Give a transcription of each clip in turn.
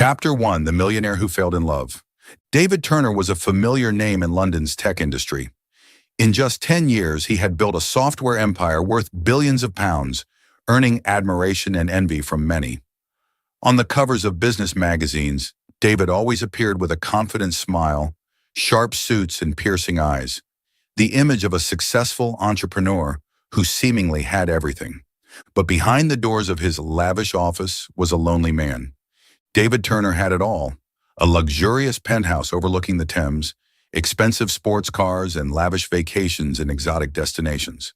Chapter 1: The Millionaire Who Failed in Love. David Turner was a familiar name in London's tech industry. In just 10 years, he had built a software empire worth billions of pounds, earning admiration and envy from many. On the covers of business magazines, David always appeared with a confident smile, sharp suits, and piercing eyes, the image of a successful entrepreneur who seemingly had everything. But behind the doors of his lavish office was a lonely man. David Turner had it all: a luxurious penthouse overlooking the Thames, expensive sports cars, and lavish vacations in exotic destinations.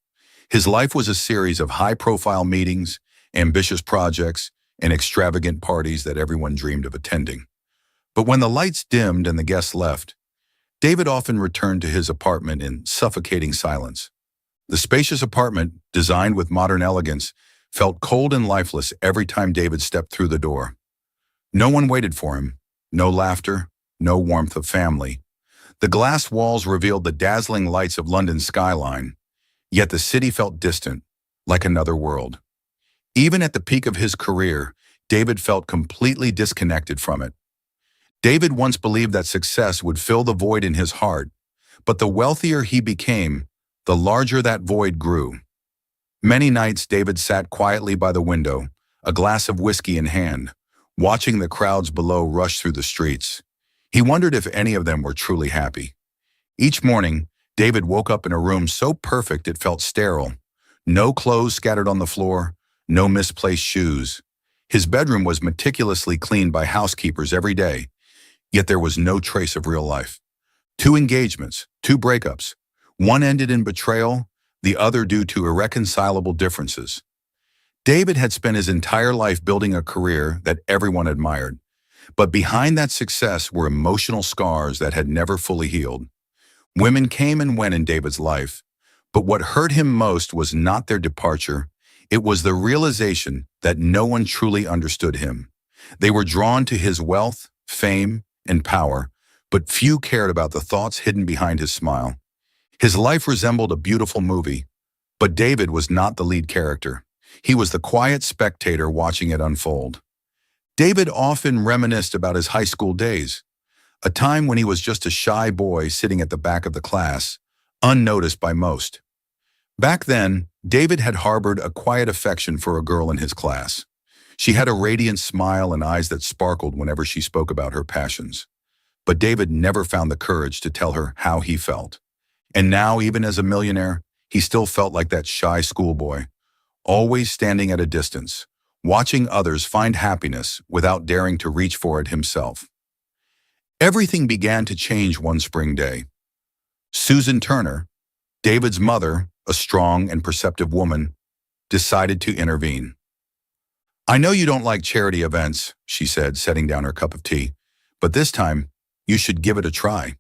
His life was a series of high-profile meetings, ambitious projects, and extravagant parties that everyone dreamed of attending. But when the lights dimmed and the guests left, David often returned to his apartment in suffocating silence. The spacious apartment, designed with modern elegance, felt cold and lifeless every time David stepped through the door. No one waited for him, no laughter, no warmth of family. The glass walls revealed the dazzling lights of London's skyline, yet the city felt distant, like another world. Even at the peak of his career, David felt completely disconnected from it. David once believed that success would fill the void in his heart, but the wealthier he became, the larger that void grew. Many nights David sat quietly by the window, a glass of whiskey in hand, watching the crowds below rush through the streets. He wondered if any of them were truly happy. Each morning, David woke up in a room so perfect it felt sterile. No clothes scattered on the floor, no misplaced shoes. His bedroom was meticulously cleaned by housekeepers every day, yet there was no trace of real life. 2 engagements, 2 breakups. One ended in betrayal, the other due to irreconcilable differences. David had spent his entire life building a career that everyone admired, but behind that success were emotional scars that had never fully healed. Women came and went in David's life, but what hurt him most was not their departure. It was the realization that no one truly understood him. They were drawn to his wealth, fame, and power, but few cared about the thoughts hidden behind his smile. His life resembled a beautiful movie, but David was not the lead character. He was the quiet spectator watching it unfold. David often reminisced about his high school days, a time when he was just a shy boy sitting at the back of the class, unnoticed by most. Back then, David had harbored a quiet affection for a girl in his class. She had a radiant smile and eyes that sparkled whenever she spoke about her passions. But David never found the courage to tell her how he felt. And now, even as a millionaire, he still felt like that shy schoolboy, always standing at a distance, watching others find happiness without daring to reach for it himself. Everything began to change one spring day. Susan Turner, David's mother, a strong and perceptive woman, decided to intervene. "I know you don't like charity events," she said, setting down her cup of tea, "but this time, you should give it a try."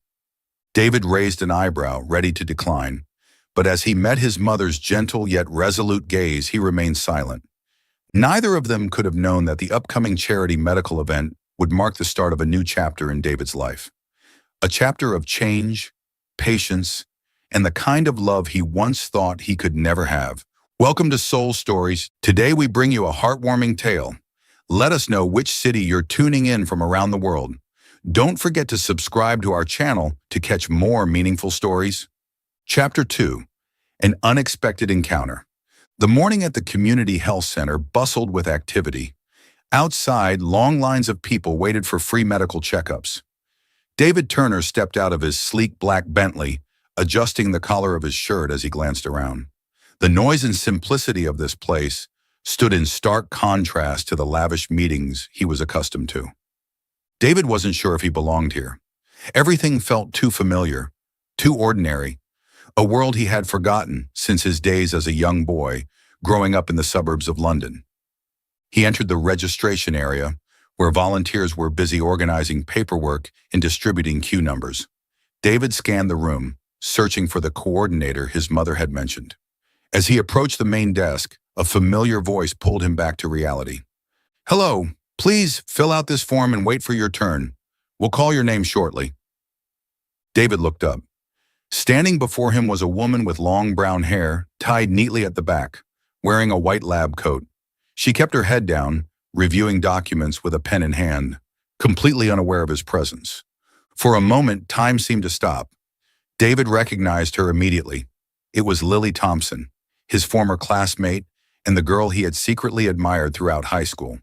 David raised an eyebrow, ready to decline, but as he met his mother's gentle yet resolute gaze, he remained silent. Neither of them could have known that the upcoming charity medical event would mark the start of a new chapter in David's life. A chapter of change, patience, and the kind of love he once thought he could never have. Welcome to Soul Stories. Today we bring you a heartwarming tale. Let us know which city you're tuning in from around the world. Don't forget to subscribe to our channel to catch more meaningful stories. Chapter 2: An Unexpected Encounter. The morning at the community health center bustled with activity. Outside, long lines of people waited for free medical checkups. David Turner stepped out of his sleek black Bentley, adjusting the collar of his shirt as he glanced around. The noise and simplicity of this place stood in stark contrast to the lavish meetings he was accustomed to. David wasn't sure if he belonged here. Everything felt too familiar, too ordinary, a world he had forgotten since his days as a young boy growing up in the suburbs of London. He entered the registration area, where volunteers were busy organizing paperwork and distributing queue numbers. David scanned the room, searching for the coordinator his mother had mentioned. As he approached the main desk, a familiar voice pulled him back to reality. "Hello, please fill out this form and wait for your turn. We'll call your name shortly." David looked up. Standing before him was a woman with long brown hair, tied neatly at the back, wearing a white lab coat. She kept her head down, reviewing documents with a pen in hand, completely unaware of his presence. For a moment, time seemed to stop. David recognized her immediately. It was Lily Thompson, his former classmate, and the girl he had secretly admired throughout high school.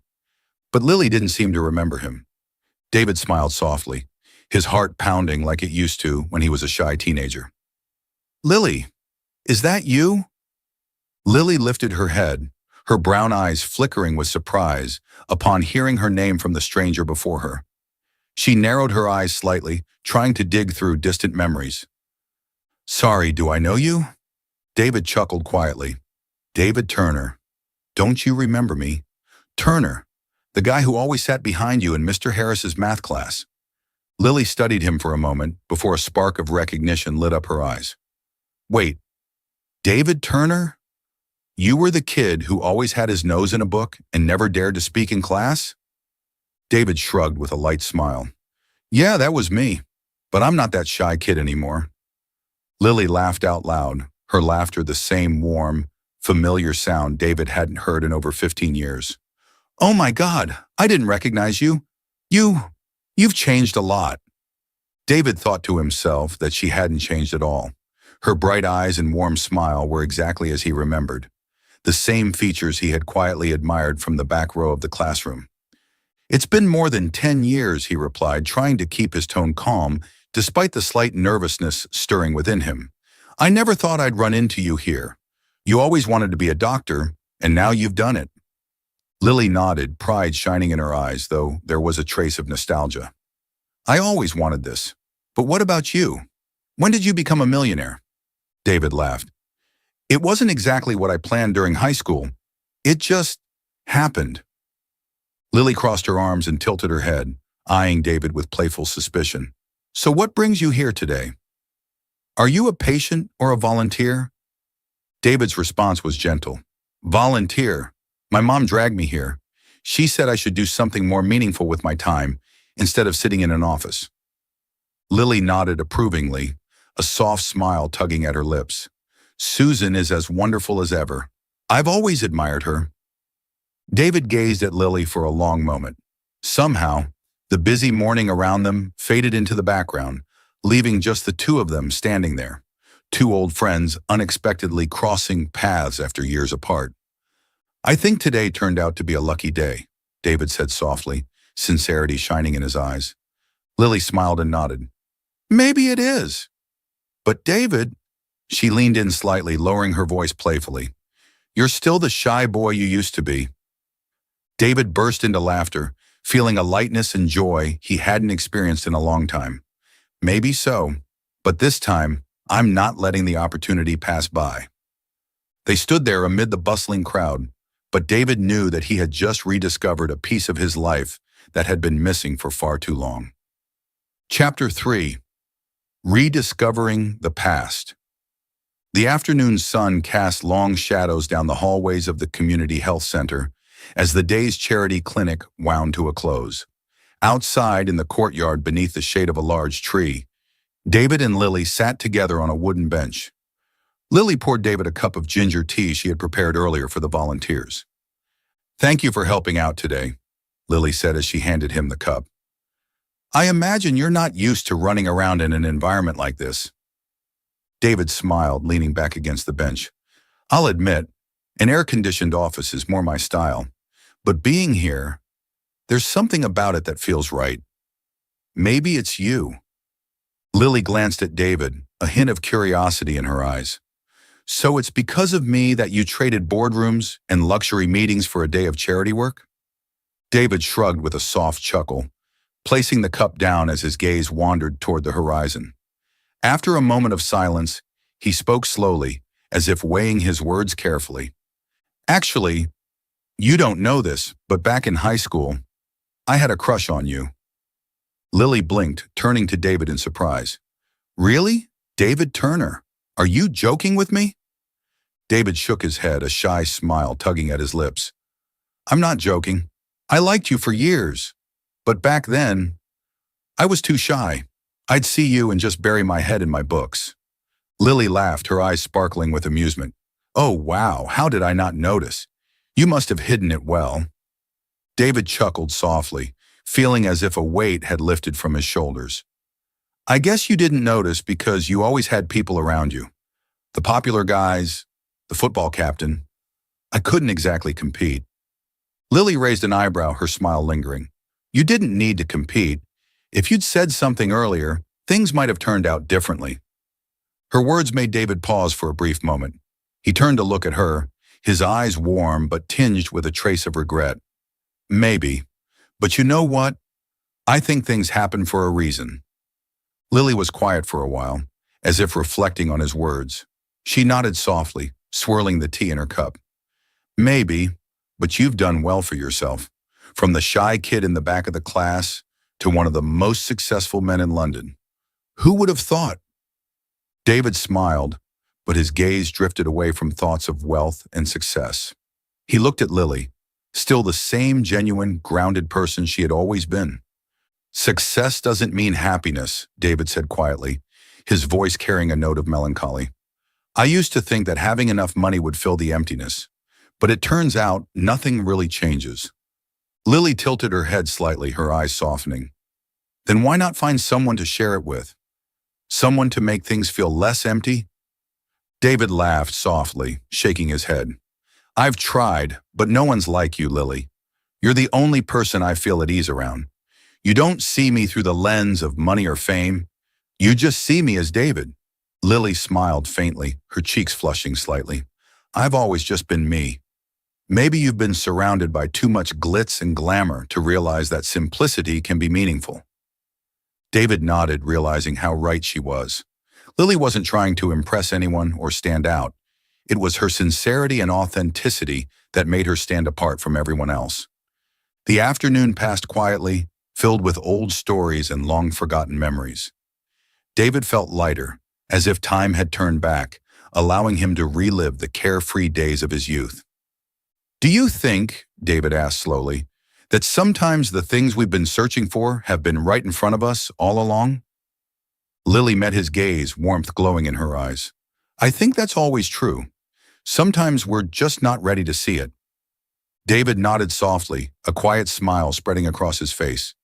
But Lily didn't seem to remember him. David smiled softly, his heart pounding like it used to when he was a shy teenager. "Lily, is that you?" Lily lifted her head, her brown eyes flickering with surprise upon hearing her name from the stranger before her. She narrowed her eyes slightly, trying to dig through distant memories. "Sorry, do I know you?" David chuckled quietly. "David Turner. Don't you remember me? Turner, the guy who always sat behind you in Mr. Harris's math class." Lily studied him for a moment before a spark of recognition lit up her eyes. "Wait, David Turner? You were the kid who always had his nose in a book and never dared to speak in class?" David shrugged with a light smile. "Yeah, that was me, but I'm not that shy kid anymore." Lily laughed out loud, her laughter the same warm, familiar sound David hadn't heard in over 15 years. "Oh my God, I didn't recognize you. You've changed a lot." David thought to himself that she hadn't changed at all. Her bright eyes and warm smile were exactly as he remembered, the same features he had quietly admired from the back row of the classroom. "It's been more than 10 years, he replied, trying to keep his tone calm despite the slight nervousness stirring within him. "I never thought I'd run into you here. You always wanted to be a doctor, and now you've done it." Lily nodded, pride shining in her eyes, though there was a trace of nostalgia. "I always wanted this. But what about you? When did you become a millionaire?" David laughed. "It wasn't exactly what I planned during high school. It just happened." Lily crossed her arms and tilted her head, eyeing David with playful suspicion. "So what brings you here today? Are you a patient or a volunteer?" David's response was gentle. "Volunteer. My mom dragged me here. She said I should do something more meaningful with my time instead of sitting in an office." Lily nodded approvingly, a soft smile tugging at her lips. "Susan is as wonderful as ever. I've always admired her." David gazed at Lily for a long moment. Somehow, the busy morning around them faded into the background, leaving just the two of them standing there, two old friends unexpectedly crossing paths after years apart. "I think today turned out to be a lucky day," David said softly, sincerity shining in his eyes. Lily smiled and nodded. "Maybe it is." "But David," she leaned in slightly, lowering her voice playfully, "you're still the shy boy you used to be." David burst into laughter, feeling a lightness and joy he hadn't experienced in a long time. "Maybe so, but this time, I'm not letting the opportunity pass by." They stood there amid the bustling crowd, but David knew that he had just rediscovered a piece of his life that had been missing for far too long. Chapter 3. Rediscovering the Past. The afternoon sun cast long shadows down the hallways of the community health center as the day's charity clinic wound to a close. Outside in the courtyard beneath the shade of a large tree, David and Lily sat together on a wooden bench. Lily poured David a cup of ginger tea she had prepared earlier for the volunteers. "Thank you for helping out today," Lily said as she handed him the cup. "I imagine you're not used to running around in an environment like this." David smiled, leaning back against the bench. "I'll admit, an air-conditioned office is more my style, but being here, there's something about it that feels right. Maybe it's you." Lily glanced at David, a hint of curiosity in her eyes. "So it's because of me that you traded boardrooms and luxury meetings for a day of charity work?" David shrugged with a soft chuckle, placing the cup down as his gaze wandered toward the horizon. After a moment of silence, he spoke slowly, as if weighing his words carefully. "Actually, you don't know this, but back in high school, I had a crush on you." Lily blinked, turning to David in surprise. "Really? David Turner? Are you joking with me?" David shook his head, a shy smile tugging at his lips. "I'm not joking. I liked you for years. But back then, I was too shy. I'd see you and just bury my head in my books." Lily laughed, her eyes sparkling with amusement. "Oh, wow, how did I not notice? You must have hidden it well." David chuckled softly, feeling as if a weight had lifted from his shoulders. I guess you didn't notice because you always had people around you. The popular guys, the football captain. I couldn't exactly compete. Lily raised an eyebrow, her smile lingering. You didn't need to compete. If you'd said something earlier, things might have turned out differently. Her words made David pause for a brief moment. He turned to look at her, his eyes warm but tinged with a trace of regret. Maybe. But you know what? I think things happen for a reason. Lily was quiet for a while, as if reflecting on his words. She nodded softly, swirling the tea in her cup. Maybe, but you've done well for yourself. From the shy kid in the back of the class to one of the most successful men in London. Who would have thought? David smiled, but his gaze drifted away from thoughts of wealth and success. He looked at Lily, still the same genuine, grounded person she had always been. Success doesn't mean happiness, David said quietly, his voice carrying a note of melancholy. I used to think that having enough money would fill the emptiness, but it turns out nothing really changes. Lily tilted her head slightly, her eyes softening. Then why not find someone to share it with? Someone to make things feel less empty? David laughed softly, shaking his head. I've tried, but no one's like you, Lily. You're the only person I feel at ease around. You don't see me through the lens of money or fame. You just see me as David. Lily smiled faintly, her cheeks flushing slightly. I've always just been me. Maybe you've been surrounded by too much glitz and glamour to realize that simplicity can be meaningful. David nodded, realizing how right she was. Lily wasn't trying to impress anyone or stand out. It was her sincerity and authenticity that made her stand apart from everyone else. The afternoon passed quietly, filled with old stories and long-forgotten memories. David felt lighter, as if time had turned back, allowing him to relive the carefree days of his youth. Do you think, David asked slowly, that sometimes the things we've been searching for have been right in front of us all along? Lily met his gaze, warmth glowing in her eyes. I think that's always true. Sometimes we're just not ready to see it. David nodded softly, a quiet smile spreading across his face.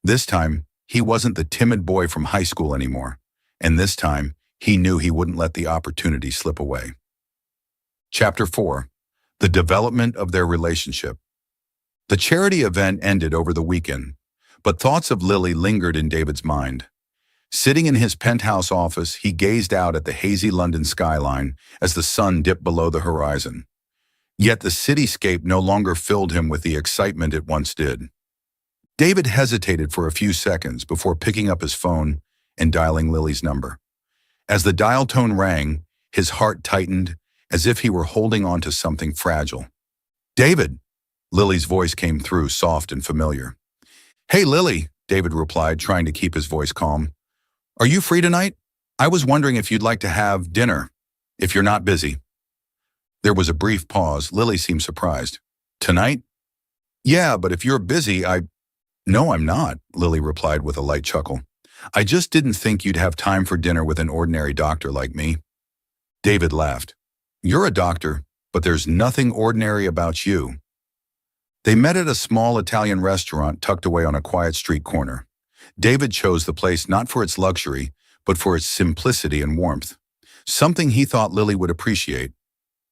This time, he wasn't the timid boy from high school anymore, and this time, he knew he wouldn't let the opportunity slip away. Chapter 4. The development of their relationship. The charity event ended over the weekend, but thoughts of Lily lingered in David's mind. Sitting in his penthouse office, he gazed out at the hazy London skyline as the sun dipped below the horizon. Yet the cityscape no longer filled him with the excitement it once did. David hesitated for a few seconds before picking up his phone and dialing Lily's number. As the dial tone rang, his heart tightened as if he were holding on to something fragile. David! Lily's voice came through, soft and familiar. Hey, Lily, David replied, trying to keep his voice calm. Are you free tonight? I was wondering if you'd like to have dinner, if you're not busy. There was a brief pause. Lily seemed surprised. Tonight? Yeah, but if you're busy, No, I'm not, Lily replied with a light chuckle. I just didn't think you'd have time for dinner with an ordinary doctor like me. David laughed. You're a doctor, but there's nothing ordinary about you. They met at a small Italian restaurant tucked away on a quiet street corner. David chose the place not for its luxury, but for its simplicity and warmth, something he thought Lily would appreciate.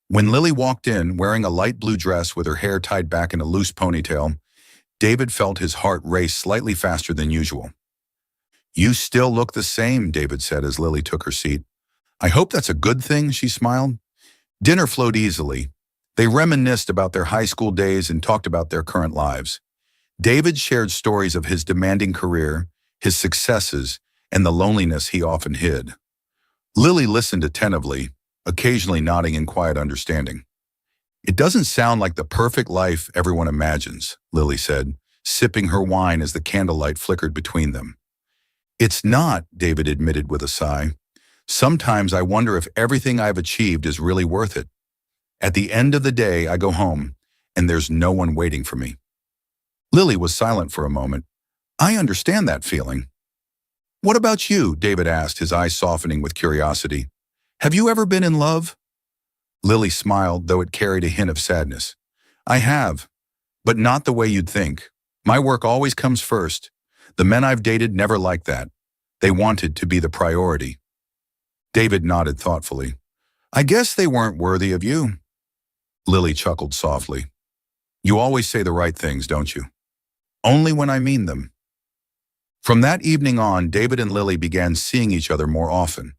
When Lily walked in, wearing a light blue dress with her hair tied back in a loose ponytail, David felt his heart race slightly faster than usual. You still look the same, David said as Lily took her seat. I hope that's a good thing, she smiled. Dinner flowed easily. They reminisced about their high school days and talked about their current lives. David shared stories of his demanding career, his successes, and the loneliness he often hid. Lily listened attentively, occasionally nodding in quiet understanding. It doesn't sound like the perfect life everyone imagines, Lily said, sipping her wine as the candlelight flickered between them. It's not, David admitted with a sigh. Sometimes I wonder if everything I've achieved is really worth it. At the end of the day, I go home, and there's no one waiting for me. Lily was silent for a moment. I understand that feeling. What about you? David asked, his eyes softening with curiosity. Have you ever been in love? Lily smiled, though it carried a hint of sadness. I have, but not the way you'd think. My work always comes first. The men I've dated never liked that. They wanted to be the priority. David nodded thoughtfully. I guess they weren't worthy of you. Lily chuckled softly. You always say the right things, don't you? Only when I mean them. From that evening on, David and Lily began seeing each other more often.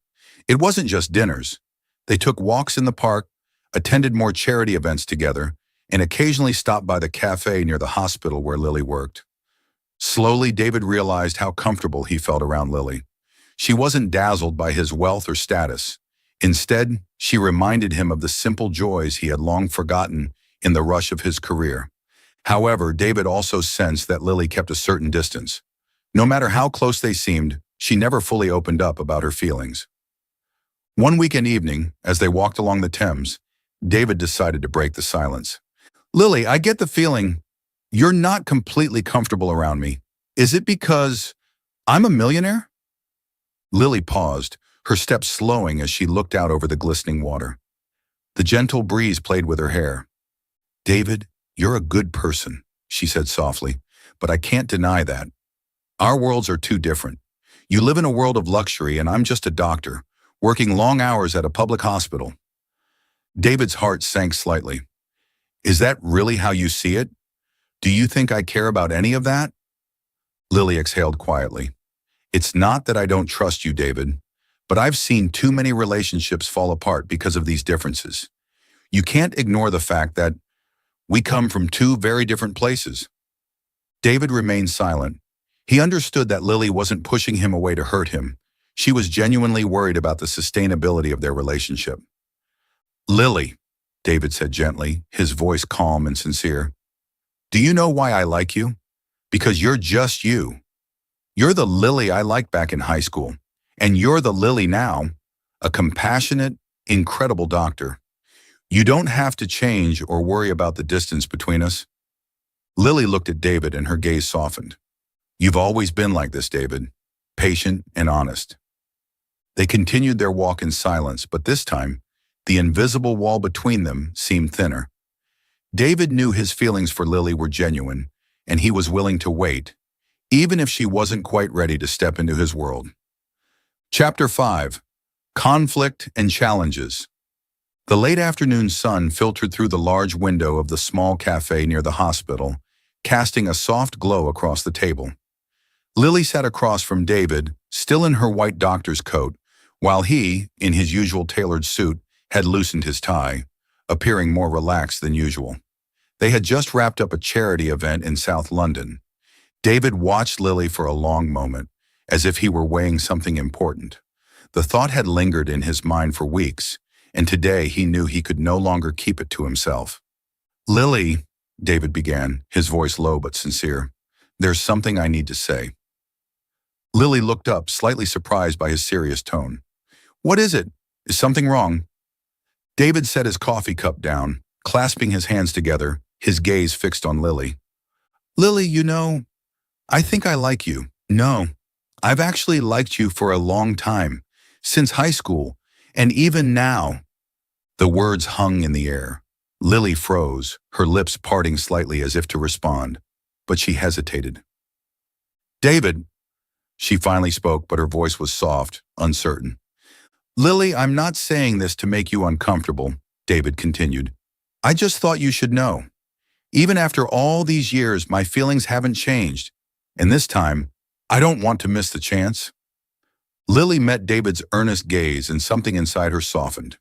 It wasn't just dinners. They took walks in the park, attended more charity events together, and occasionally stopped by the cafe near the hospital where Lily worked. Slowly, David realized how comfortable he felt around Lily. She wasn't dazzled by his wealth or status. Instead, she reminded him of the simple joys he had long forgotten in the rush of his career. However, David also sensed that Lily kept a certain distance. No matter how close they seemed, she never fully opened up about her feelings. One weekend evening, as they walked along the Thames, David decided to break the silence. Lily, I get the feeling you're not completely comfortable around me. Is it because I'm a millionaire? Lily paused, her steps slowing as she looked out over the glistening water. The gentle breeze played with her hair. David, you're a good person, she said softly, but I can't deny that. Our worlds are too different. You live in a world of luxury and I'm just a doctor, working long hours at a public hospital. David's heart sank slightly. Is that really how you see it? Do you think I care about any of that? Lily exhaled quietly. It's not that I don't trust you, David, but I've seen too many relationships fall apart because of these differences. You can't ignore the fact that we come from two very different places. David remained silent. He understood that Lily wasn't pushing him away to hurt him. She was genuinely worried about the sustainability of their relationship. Lily, David said gently, his voice calm and sincere. Do you know why I like you? Because you're just you. You're the Lily I liked back in high school, and you're the Lily now, a compassionate, incredible doctor. You don't have to change or worry about the distance between us. Lily looked at David and her gaze softened. You've always been like this, David, patient and honest. They continued their walk in silence, but this time, the invisible wall between them seemed thinner. David knew his feelings for Lily were genuine, and he was willing to wait, even if she wasn't quite ready to step into his world. Chapter 5. Conflict and Challenges. The late afternoon sun filtered through the large window of the small cafe near the hospital, casting a soft glow across the table. Lily sat across from David, still in her white doctor's coat, while he, in his usual tailored suit, had loosened his tie, appearing more relaxed than usual. They had just wrapped up a charity event in South London. David watched Lily for a long moment, as if he were weighing something important. The thought had lingered in his mind for weeks, and today he knew he could no longer keep it to himself. Lily, David began, his voice low but sincere, there's something I need to say. Lily looked up, slightly surprised by his serious tone. What is it? Is something wrong? David set his coffee cup down, clasping his hands together, his gaze fixed on Lily. Lily, you know, I think I like you. No, I've actually liked you for a long time, since high school, and even now. The words hung in the air. Lily froze, her lips parting slightly as if to respond, but she hesitated. David, she finally spoke, but her voice was soft, uncertain. Lily, I'm not saying this to make you uncomfortable, David continued. I just thought you should know. Even after all these years, my feelings haven't changed, and this time, I don't want to miss the chance. Lily met David's earnest gaze and something inside her softened.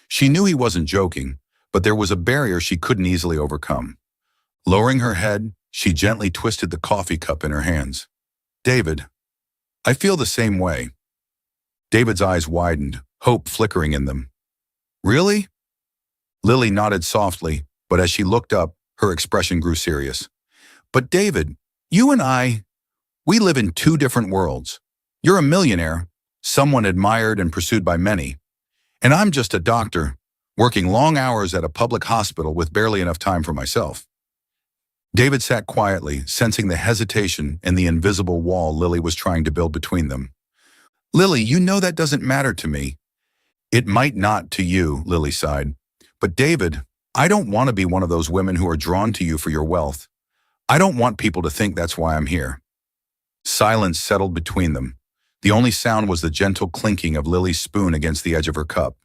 She knew he wasn't joking, but there was a barrier she couldn't easily overcome. Lowering her head, she gently twisted the coffee cup in her hands. David, I feel the same way. David's eyes widened, hope flickering in them. Really? Lily nodded softly, but as she looked up, her expression grew serious. But David, you and we live in two different worlds. You're a millionaire, someone admired and pursued by many. And I'm just a doctor, working long hours at a public hospital with barely enough time for myself. David sat quietly, sensing the hesitation and the invisible wall Lily was trying to build between them. Lily, you know that doesn't matter to me. It might not to you, Lily sighed. But David, I don't want to be one of those women who are drawn to you for your wealth. I don't want people to think that's why I'm here." Silence settled between them. The only sound was the gentle clinking of Lily's spoon against the edge of her cup.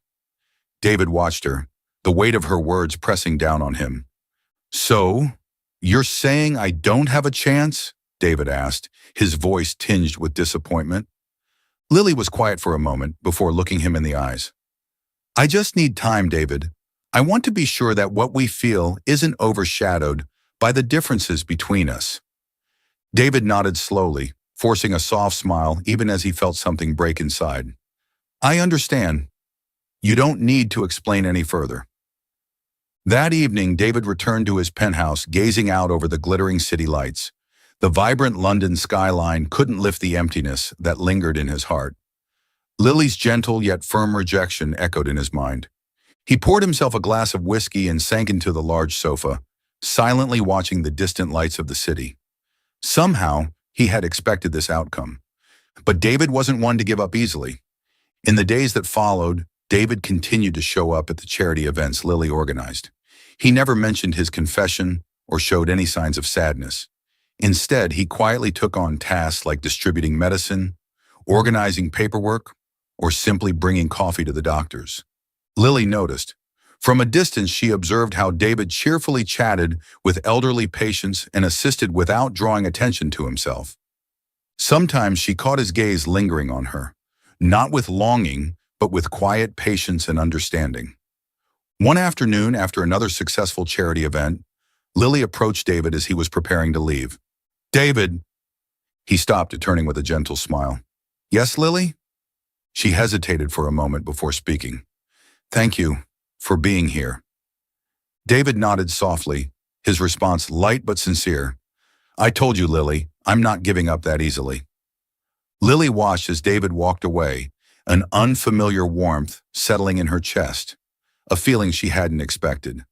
David watched her, the weight of her words pressing down on him. "So, you're saying I don't have a chance?" David asked, his voice tinged with disappointment. Lily was quiet for a moment before looking him in the eyes. "I just need time, David. I want to be sure that what we feel isn't overshadowed by the differences between us." David nodded slowly, forcing a soft smile even as he felt something break inside. "I understand. You don't need to explain any further." That evening, David returned to his penthouse, gazing out over the glittering city lights. The vibrant London skyline couldn't lift the emptiness that lingered in his heart. Lily's gentle yet firm rejection echoed in his mind. He poured himself a glass of whiskey and sank into the large sofa, silently watching the distant lights of the city. Somehow, he had expected this outcome. But David wasn't one to give up easily. In the days that followed, David continued to show up at the charity events Lily organized. He never mentioned his confession or showed any signs of sadness. Instead, he quietly took on tasks like distributing medicine, organizing paperwork, or simply bringing coffee to the doctors. Lily noticed. From a distance, she observed how David cheerfully chatted with elderly patients and assisted without drawing attention to himself. Sometimes she caught his gaze lingering on her, not with longing, but with quiet patience and understanding. One afternoon, after another successful charity event, Lily approached David as he was preparing to leave. "David," he stopped, turning with a gentle smile. "Yes, Lily?" She hesitated for a moment before speaking. "Thank you for being here." David nodded softly, his response light but sincere. "I told you, Lily, I'm not giving up that easily." Lily watched as David walked away, an unfamiliar warmth settling in her chest, a feeling she hadn't expected.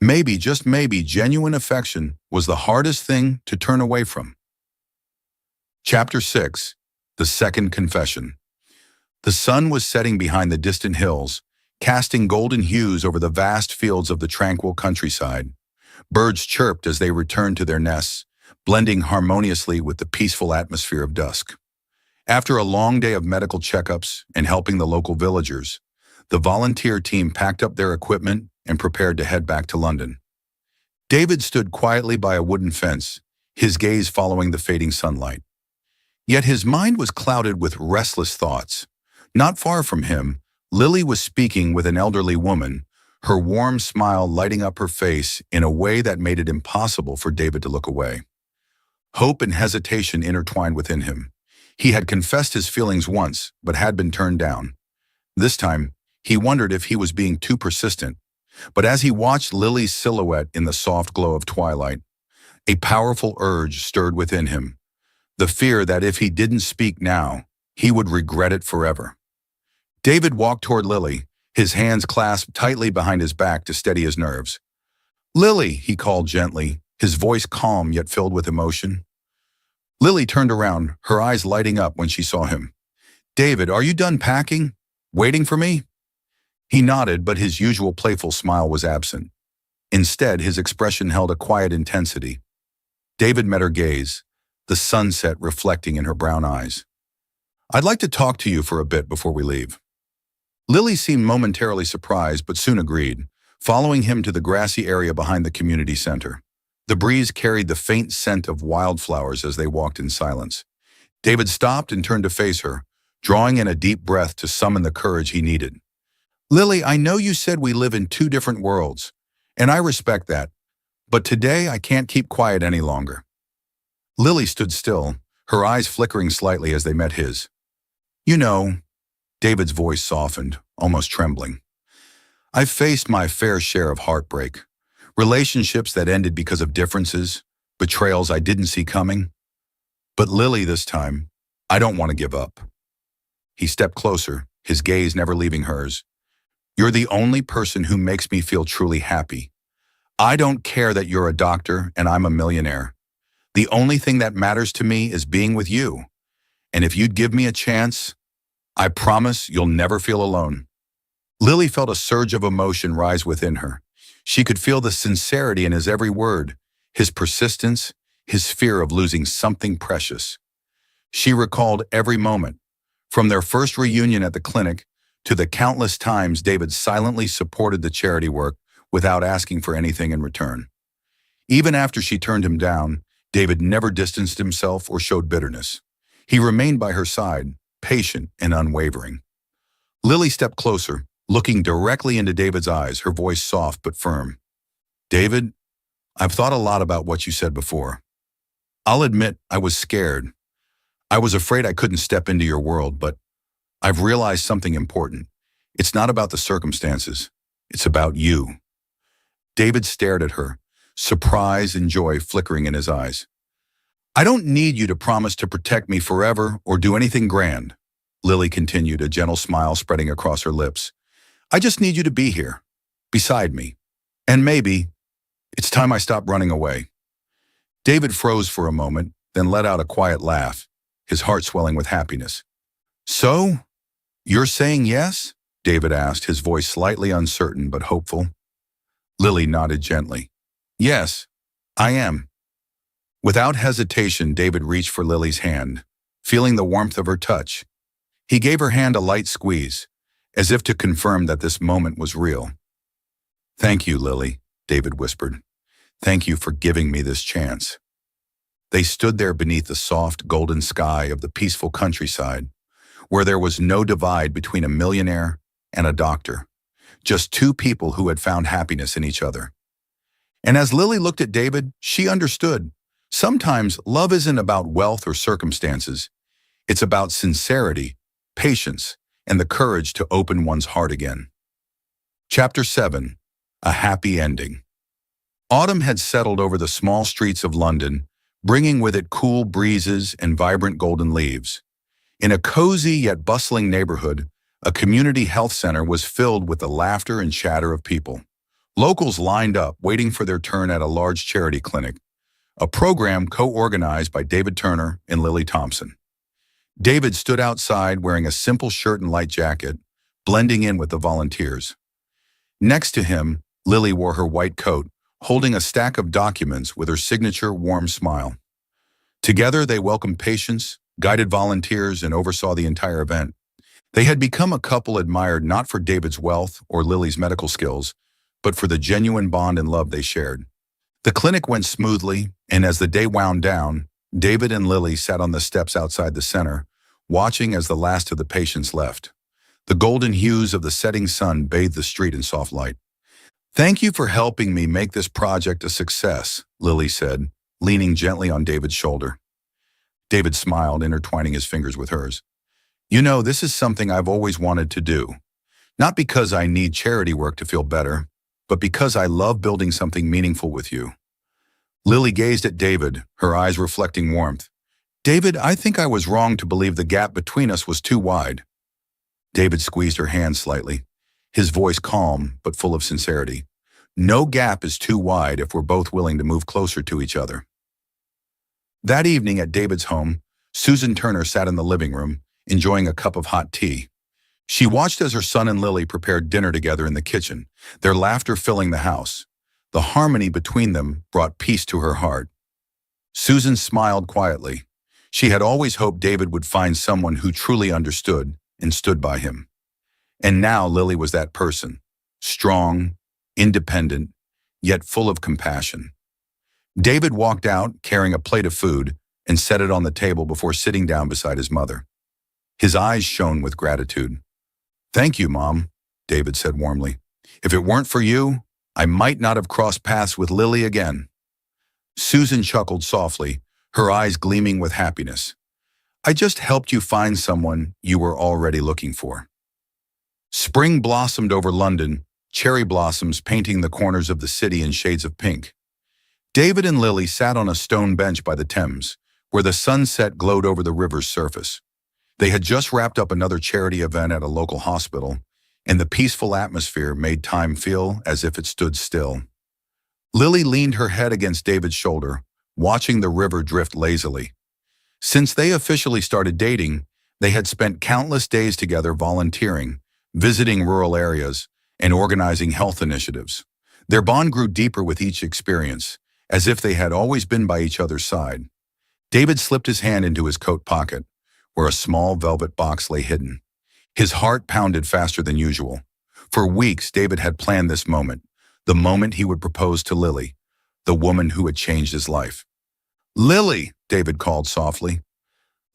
Maybe, just maybe, genuine affection was the hardest thing to turn away from. Chapter 6. The Second Confession. The sun was setting behind the distant hills, casting golden hues over the vast fields of the tranquil countryside. Birds chirped as they returned to their nests, blending harmoniously with the peaceful atmosphere of dusk. After a long day of medical checkups and helping the local villagers, the volunteer team packed up their equipment and prepared to head back to London. David stood quietly by a wooden fence, his gaze following the fading sunlight. Yet his mind was clouded with restless thoughts. Not far from him, Lily was speaking with an elderly woman, her warm smile lighting up her face in a way that made it impossible for David to look away. Hope and hesitation intertwined within him. He had confessed his feelings once, but had been turned down. This time, he wondered if he was being too persistent. But as he watched Lily's silhouette in the soft glow of twilight, a powerful urge stirred within him. The fear that if he didn't speak now, he would regret it forever. David walked toward Lily, his hands clasped tightly behind his back to steady his nerves. "Lily," he called gently, his voice calm yet filled with emotion. Lily turned around, her eyes lighting up when she saw him. "David, are you done packing? Waiting for me?" He nodded, but his usual playful smile was absent. Instead, his expression held a quiet intensity. David met her gaze, the sunset reflecting in her brown eyes. "I'd like to talk to you for a bit before we leave." Lily seemed momentarily surprised, but soon agreed, following him to the grassy area behind the community center. The breeze carried the faint scent of wildflowers as they walked in silence. David stopped and turned to face her, drawing in a deep breath to summon the courage he needed. "Lily, I know you said we live in two different worlds, and I respect that, but today I can't keep quiet any longer." Lily stood still, her eyes flickering slightly as they met his. "You know," David's voice softened, almost trembling, "I've faced my fair share of heartbreak, relationships that ended because of differences, betrayals I didn't see coming. But Lily, this time, I don't want to give up." He stepped closer, his gaze never leaving hers. "You're the only person who makes me feel truly happy. I don't care that you're a doctor and I'm a millionaire. The only thing that matters to me is being with you. And if you'd give me a chance, I promise you'll never feel alone." Lily felt a surge of emotion rise within her. She could feel the sincerity in his every word, his persistence, his fear of losing something precious. She recalled every moment, from their first reunion at the clinic to the countless times David silently supported the charity work without asking for anything in return. Even after she turned him down, David never distanced himself or showed bitterness. He remained by her side, patient and unwavering. Lily stepped closer, looking directly into David's eyes, her voice soft but firm. David, I've thought a lot about what you said before. I'll admit I was scared. I was afraid I couldn't step into your world, but I've realized something important. It's not about the circumstances. It's about you. David stared at her, surprise and joy flickering in his eyes. I don't need you to promise to protect me forever or do anything grand, Lily continued, a gentle smile spreading across her lips. I just need you to be here, beside me. And maybe it's time I stop running away. David froze for a moment, then let out a quiet laugh, his heart swelling with happiness. So, you're saying yes? David asked, his voice slightly uncertain but hopeful. Lily nodded gently. Yes, I am. Without hesitation, David reached for Lily's hand, feeling the warmth of her touch. He gave her hand a light squeeze, as if to confirm that this moment was real. Thank you, Lily, David whispered. Thank you for giving me this chance. They stood there beneath the soft, golden sky of the peaceful countryside, where there was no divide between a millionaire and a doctor, just two people who had found happiness in each other. And as Lily looked at David, she understood. Sometimes love isn't about wealth or circumstances. It's about sincerity, patience, and the courage to open one's heart again. Chapter 7. A Happy Ending. Autumn had settled over the small streets of London, bringing with it cool breezes and vibrant golden leaves. In a cozy yet bustling neighborhood, a community health center was filled with the laughter and chatter of people. Locals lined up, waiting for their turn at a large charity clinic, a program co-organized by David Turner and Lily Thompson. David stood outside wearing a simple shirt and light jacket, blending in with the volunteers. Next to him, Lily wore her white coat, holding a stack of documents with her signature warm smile. Together, they welcomed patients, guided volunteers, and oversaw the entire event. They had become a couple admired not for David's wealth or Lily's medical skills, but for the genuine bond and love they shared. The clinic went smoothly, and as the day wound down, David and Lily sat on the steps outside the center, watching as the last of the patients left. The golden hues of the setting sun bathed the street in soft light. Thank you for helping me make this project a success, Lily said, leaning gently on David's shoulder. David smiled, intertwining his fingers with hers. You know, this is something I've always wanted to do. Not because I need charity work to feel better, but because I love building something meaningful with you. Lily gazed at David, her eyes reflecting warmth. David, I think I was wrong to believe the gap between us was too wide. David squeezed her hand slightly, his voice calm but full of sincerity. No gap is too wide if we're both willing to move closer to each other. That evening at David's home, Susan Turner sat in the living room, enjoying a cup of hot tea. She watched as her son and Lily prepared dinner together in the kitchen, their laughter filling the house. The harmony between them brought peace to her heart. Susan smiled quietly. She had always hoped David would find someone who truly understood and stood by him. And now Lily was that person, strong, independent, yet full of compassion. David walked out carrying a plate of food and set it on the table before sitting down beside his mother. His eyes shone with gratitude. Thank you, Mom, David said warmly. If it weren't for you, I might not have crossed paths with Lily again. Susan chuckled softly, her eyes gleaming with happiness. I just helped you find someone you were already looking for. Spring blossomed over London, cherry blossoms painting the corners of the city in shades of pink. David and Lily sat on a stone bench by the Thames, where the sunset glowed over the river's surface. They had just wrapped up another charity event at a local hospital, and the peaceful atmosphere made time feel as if it stood still. Lily leaned her head against David's shoulder, watching the river drift lazily. Since they officially started dating, they had spent countless days together volunteering, visiting rural areas, and organizing health initiatives. Their bond grew deeper with each experience, as if they had always been by each other's side. David slipped his hand into his coat pocket, where a small velvet box lay hidden. His heart pounded faster than usual. For weeks, David had planned this moment, the moment he would propose to Lily, the woman who had changed his life. "Lily!" David called softly.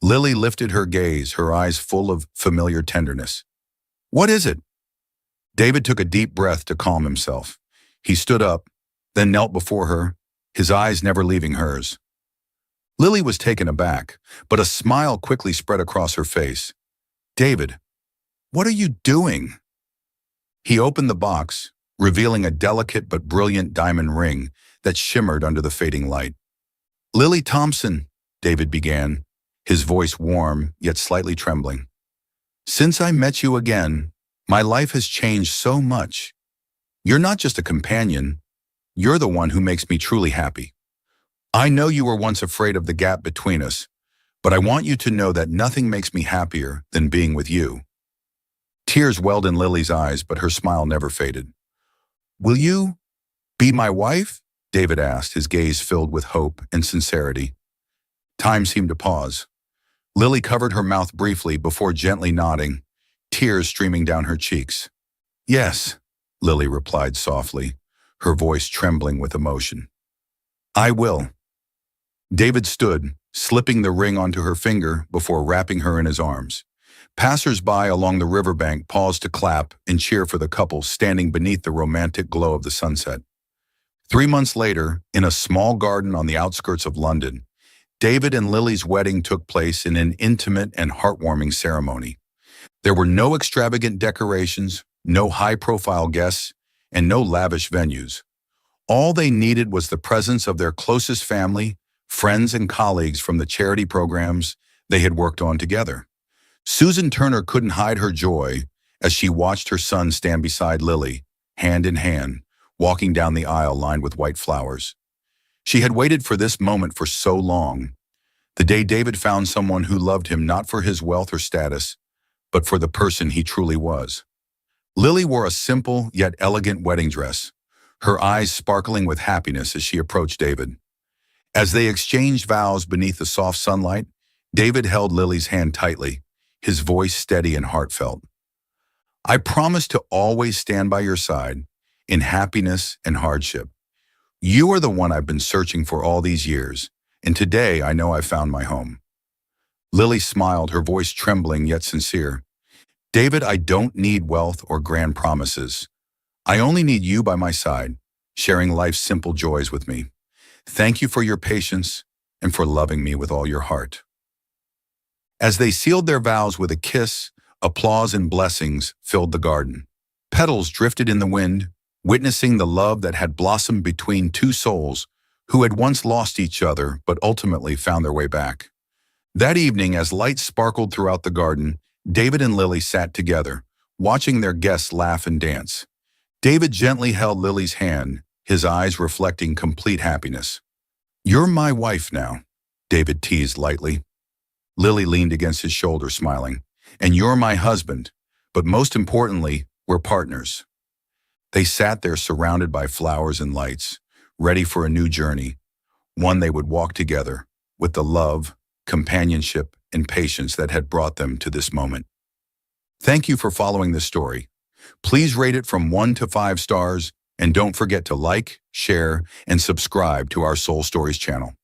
Lily lifted her gaze, her eyes full of familiar tenderness. "What is it?" David took a deep breath to calm himself. He stood up, then knelt before her, his eyes never leaving hers. Lily was taken aback, but a smile quickly spread across her face. "David, what are you doing?" He opened the box, revealing a delicate but brilliant diamond ring that shimmered under the fading light. "Lily Thompson," David began, his voice warm yet slightly trembling. "Since I met you again, my life has changed so much. You're not just a companion, you're the one who makes me truly happy. I know you were once afraid of the gap between us, but I want you to know that nothing makes me happier than being with you." Tears welled in Lily's eyes, but her smile never faded. "Will you be my wife?" David asked, his gaze filled with hope and sincerity. Time seemed to pause. Lily covered her mouth briefly before gently nodding, tears streaming down her cheeks. "Yes," Lily replied softly, her voice trembling with emotion. "I will." David stood, slipping the ring onto her finger before wrapping her in his arms. Passers-by along the riverbank paused to clap and cheer for the couple standing beneath the romantic glow of the sunset. 3 months later, in a small garden on the outskirts of London, David and Lily's wedding took place in an intimate and heartwarming ceremony. There were no extravagant decorations, no high-profile guests, and no lavish venues. All they needed was the presence of their closest family, friends, and colleagues from the charity programs they had worked on together. Susan Turner couldn't hide her joy as she watched her son stand beside Lily, hand in hand, walking down the aisle lined with white flowers. She had waited for this moment for so long, the day David found someone who loved him not for his wealth or status, but for the person he truly was. Lily wore a simple yet elegant wedding dress, her eyes sparkling with happiness as she approached David. As they exchanged vows beneath the soft sunlight, David held Lily's hand tightly, his voice steady and heartfelt. "I promise to always stand by your side, in happiness and hardship. You are the one I've been searching for all these years, and today I know I've found my home." Lily smiled, her voice trembling yet sincere. "David, I don't need wealth or grand promises. I only need you by my side, sharing life's simple joys with me. Thank you for your patience and for loving me with all your heart." As they sealed their vows with a kiss, applause and blessings filled the garden. Petals drifted in the wind, witnessing the love that had blossomed between two souls who had once lost each other but ultimately found their way back. That evening, as lights sparkled throughout the garden, David and Lily sat together, watching their guests laugh and dance. David gently held Lily's hand, his eyes reflecting complete happiness. "You're my wife now," David teased lightly. Lily leaned against his shoulder, smiling. "And you're my husband, but most importantly, we're partners." They sat there surrounded by flowers and lights, ready for a new journey, one they would walk together, with the love, companionship, and patience that had brought them to this moment. Thank you for following this story. Please rate it from 1 to 5 stars, and don't forget to like, share, and subscribe to our Soul Stories channel.